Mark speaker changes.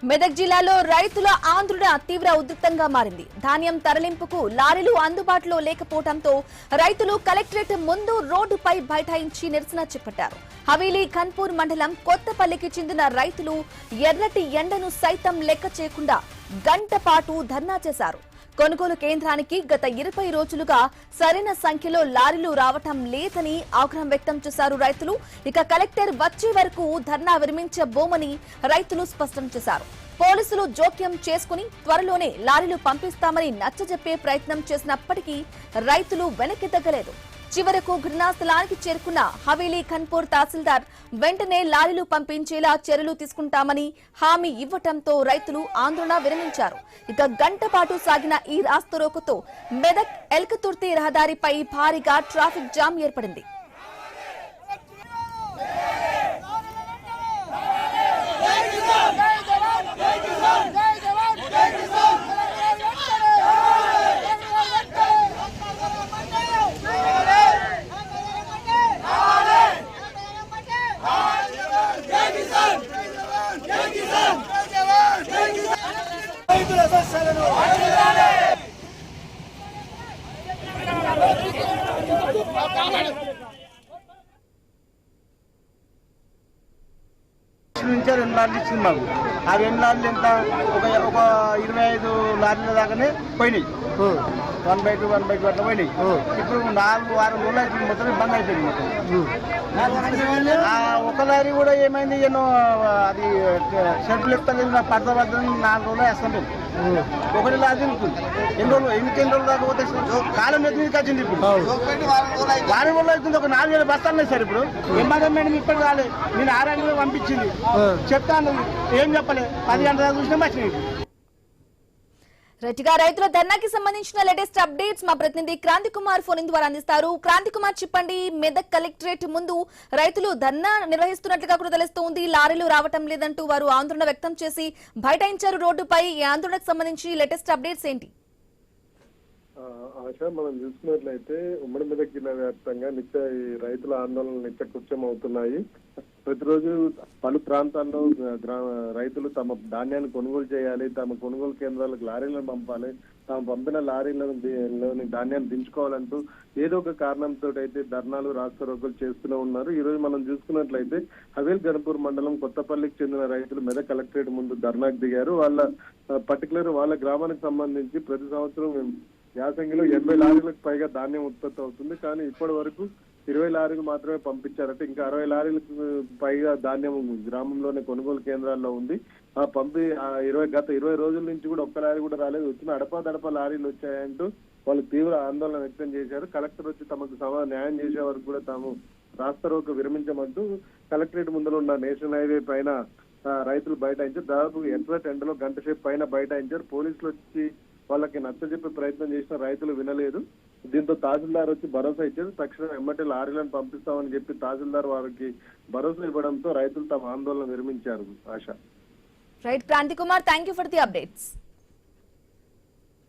Speaker 1: మెదక్ జిల్లాలో రైతుల ఆందోళన తీవ్ర ఉద్రిక్తంగా మారింది. ధాన్యం తరలింపుకు లారీలు అందుబాటులో లేకపోవడంతో రైతులు కలెక్టరేట్ ముందు రోడ్డుపై బైఠాయించి నిరసన చేపట్టారు. హవేలీ ఖన్పూర్ మండలం కొత్తపల్లికి చెందిన రైతులు ఎర్రటి ఎండను సైతం లెక్క చేయకుండా గంట పాటు ధర్నా చేశారు. కొనుగోలు కేంద్రానికి గత 20 రోజులుగా సరైన సంఖ్యలో లారీలు రావటం లేదని ఆగ్రహం వ్యక్తం చేశారు రైతులు. ఇక కలెక్టర్ వచ్చే వరకు ధర్నా విరమించబోమని రైతులు స్పష్టం చేశారు. పోలీసులు జోక్యం చేసుకుని త్వరలోనే లారీలు పంపిస్తామని నచ్చజెప్పే ప్రయత్నం చేసినప్పటికీ రైతులు వెనక్కి తగ్గలేదు. చివరకు ఘటనాస్థలానికి చేరుకున్న హవేలీ ఖన్పూర్ తహసీల్దార్ వెంటనే లారీలు పంపించేలా చర్యలు తీసుకుంటామని హామీ ఇవ్వటంతో రైతులు ఆందోళన విరమించారు. ఇక గంట పాటు సాగిన ఈ రాస్తారోకోతో మెదక్ ఎల్కతుర్తి రహదారిపై భారీగా ట్రాఫిక్ జామ్ ఏర్పడింది.
Speaker 2: నుంచి 2 లారీలు ఇచ్చింది మాకు. ఆ 2 లారీలు ఎంత ఒక 25 లారీల దాకానే పోయినాయి. 1/2 అట్లా పోయినాయి. ఇప్పుడు 4 వారం రోజులు అయితే మొత్తం బంద్ అయిపోయింది. ఒక లారీ కూడా ఏమైంది, ఎన్నో అది షెడ్లు ఎత్తలేదు, నా పడత పడుతుంది. 4 రోజులు వేస్తాం. ఒకటి లారీ ఉంటుంది. ఎన్ని రోజులు దాకా పోతే కాలం మీదకి వచ్చింది. ఇప్పుడు వారం రోజులు అవుతుంది. ఒక 4 బస్తాలు లేదు సార్. ఇప్పుడు ఎంఆర్ఎం మేడం ఇప్పుడు రాలేదు. నేను 6 గంటలకు పంపించింది. చెప్తాను, ఏం చెప్పలే. 10 గంటల దాకా చూసినా వచ్చినాయి.
Speaker 1: రైతుగా రైతుల ధర్నాకి సంబంధించిన లేటెస్ట్ అప్డేట్స్ మా ప్రతినిధి క్రాంతి కుమార్ ఫోన్ ద్వారా అందిస్తారు. క్రాంతి కుమార్, చెప్పండి. మెదక్ కలెక్టరేట్ ముందు రైతులు ధర్నా నిర్వహిస్తున్నట్లుగా కూడా తెలుస్తోంది. లారీలు రావటం లేదంటూ వారు ఆందోళన వ్యక్తం చేసి బైఠాయించారు రోడ్డుపై. ఈ ఆందోళనకు సంబంధించి లేటెస్ట్ అప్డేట్స్ ఏంటి?
Speaker 3: ఆశ, మనం చూసుకున్నట్లయితే ఉమ్మడి మెదక్ జిల్లా వ్యాప్తంగా రైతుల ఆందోళనలు నిత్యకృత్యం అవుతున్నాయి. ప్రతిరోజు పలు ప్రాంతాల్లో రైతులు తమ ధాన్యాన్ని కొనుగోలు చేయాలి, తమ కొనుగోలు కేంద్రాలకు లారీలను పంపాలి, తాము పంపిన లారీలోని ధాన్యాన్ని దించుకోవాలంటూ ఏదో ఒక కారణంతో అయితే ధర్నాలు రాస్తారోకోలు చేస్తూనే ఉన్నారు. ఈ రోజు మనం చూసుకున్నట్లయితే హవేలీ ఖన్పూర్ మండలం కొత్తపల్లికి చెందిన రైతులు మెదక్ కలెక్టరేట్ ముందు ధర్నాకు దిగారు. వాళ్ళ గ్రామానికి సంబంధించి ప్రతి సంవత్సరం యాసంగిలో 80 లారీలకు పైగా ధాన్యం ఉత్పత్తి అవుతుంది. కానీ ఇప్పటి వరకు 20 లారీలు మాత్రమే పంపించారట. ఇంకా 60 లారీలకు పైగా ధాన్యం గ్రామంలోనే కొనుగోలు కేంద్రాల్లో ఉంది. గత 20 రోజుల నుంచి కూడా ఒక్క లారీ కూడా రాలేదు. వచ్చిన అడపా లారీలు వచ్చాయంటూ వాళ్ళు తీవ్ర ఆందోళన వ్యక్తం చేశారు. కలెక్టర్ వచ్చి తమకు న్యాయం చేసే వరకు కూడా తాము రాస్తారోకో విరమించమంటూ కలెక్టరేట్ ముందర ఉన్న నేషనల్ హైవే పైన రైతులు బైఠాయించారు. దాదాపు ఎర్రటి ఎండలో గంట సేపు పైన బైఠాయించారు. పోలీసులు వచ్చి వాళ్ళకి నచ్చజెప్పే ప్రయత్నం చేసిన రైతులు వినలేదు. దీంతో తహసీల్దార్ వచ్చి భరోసా ఇచ్చారు. తక్షణం ఎమ్మటే లారీలను పంపిస్తామని చెప్పి తహసీల్దార్ వారికి భరోసా ఇవ్వడంతో రైతులు తమ ఆందోళన విరమించారు. Asha.
Speaker 1: Right Kranti Kumar, thank you for the updates.